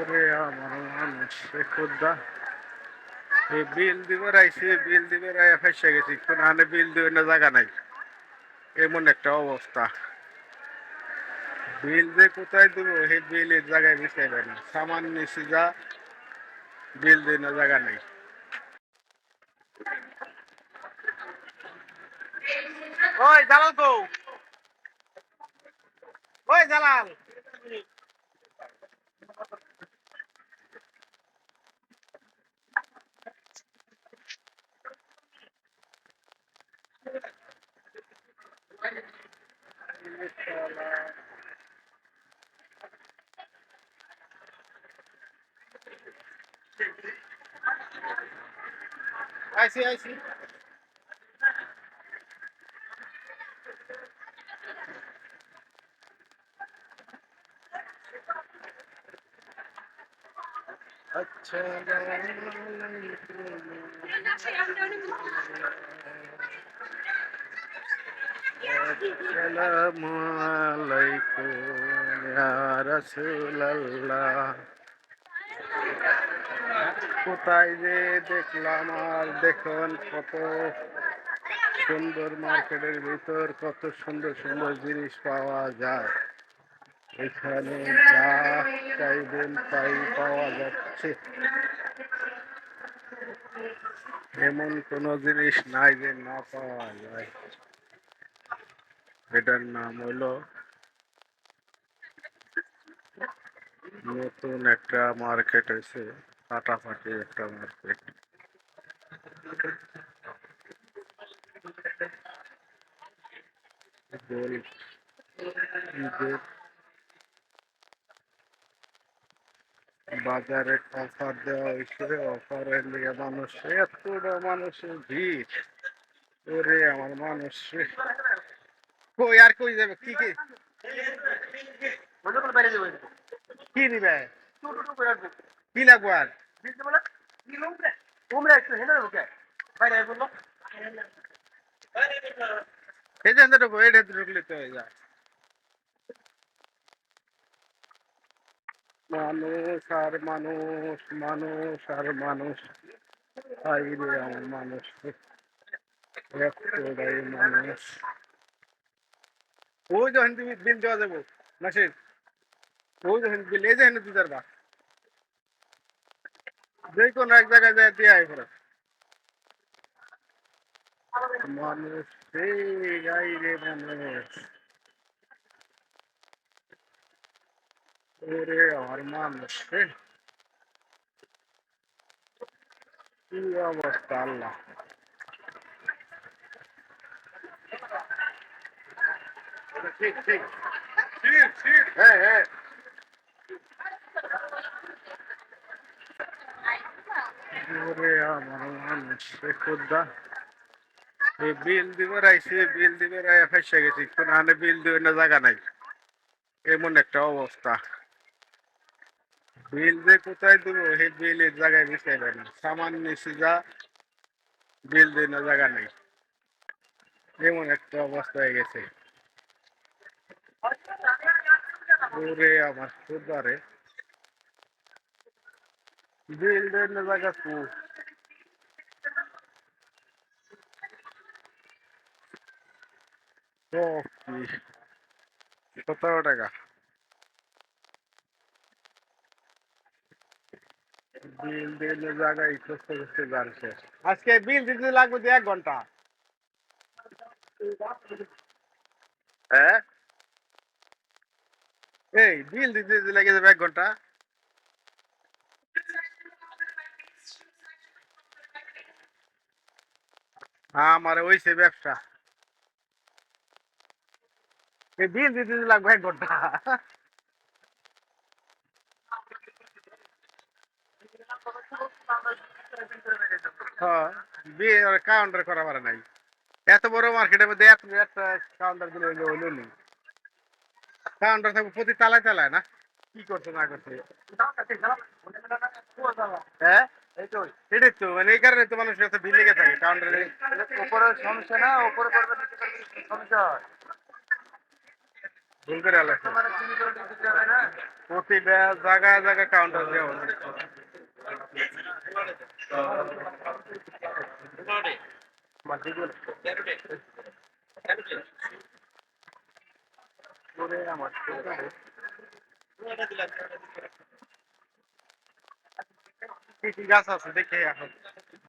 ওরে আমার মানুষ এ খোদা, এই বিল দিবার আইসি, বিল দিবার আয়া ফাইসা গেছি, কোন আনে বিল দিবে না জায়গা নাই, এমন একটা অবস্থা। বিল যে কোথায় দিব সেই বিলের জায়গায় বিচাইবে না, সামান নিচে যা বিল দিই না জায়গা নেই। ওই জালাল কো, ওই জালাল, আইসি আইসি। আচ্ছা আসসালামু আলাইকুম ইয়া রাসূলুল্লাহ। কোথায় যে দেখলাম, আর দেখুন কত সুন্দর, মার্কেটের ভিতর কত সুন্দর সুন্দর জিনিস পাওয়া যায়। এখানে যা চাইবেন তাই পাওয়া যাচ্ছে, এমন কোনো জিনিস নাই যে না পাওয়া যায়। এটার নাম হলো নতুন একটা মার্কেট হয়েছে, ফাটাফাটি একটা মার্কেট। ঈদের বাজারে অফার দেওয়া হয়েছে, অফারের লিগে মানুষ, এতটা মানুষের ভিড়। ওরে আমার মানুষ রে। কই আর কই যাবে, কি কি কি নিবে, কি লাগবো আর এই যে ঢুকবো, এটা ঢুকলে তো হয়ে যায়। মানুষ আর মানুষ, মানুষ আর মানুষ, তাই রে আমার মানুষ রে, এতটাই মানুষ। ওই যখন তুমি বিল দেওয়া যাবো মাসের, ওই যখন বিল, এই যে দুই চারবার যে কোনো এক জায়গায় যায় দিয়ে আয় করে মানুষ, সেই গাই রে মানুষ। ওরে আমার মানুষ রে, কি অবস্থা আল্লাহ। ঠিক ঠিক, হ্যাঁ হ্যাঁ। ওরে আমার মানুষ রে খোদা, এই বিল দিবার আইসি, বিল দিবার আয়া ফাইসা গেছি, কোন আনে বিল দিবে না জায়গা নাই, এমন একটা অবস্থা। বিল যে কোথায় দিব সেই বিলের জায়গায় বিচাইবে না, সামান নিচে যা বিল দিই না জায়গা নেই, এমন একটা অবস্থা হয়ে গেছে। ওরে আমার খোদারে, বিল দেয় না জায়গা কু, ও কি 17 টাকা বিল দিলে জায়গায় খুঁজতে খুঁজতে গান শেষ। আজকে বিল দিতে লাগবে যে 1 ঘন্টা। হ্যাঁ, এই বিল দিতে লেগে যাবে 1 ঘন্টা। আমার ওইসে ব্যবসা, এই বিল দিতে লাগবে 1 ঘন্টা। হ্যাঁ, বিয়ে কাউন্টার করা পারে নাই, এত বড় মার্কেটের মধ্যে এত একটা কাউন্টার দিলে হইলো হইলো নি। কাউন্টার থাকবে প্রতি তালায় তালায় না, কি করছে না করছে। হ্যাঁ, এটাই তো, মানে এই কারণে তো মানুষ এত ভিড় লেগে থাকে কাউন্টারে। উপরে সমস্যা না, উপরে করবে নিচে করবে সমস্যা হয়। ভুল করে আলাদা প্রতিটা জায়গায় জায়গায় কাউন্টার দেওয়া আমার কি কি গাছ আছে দেখে এখন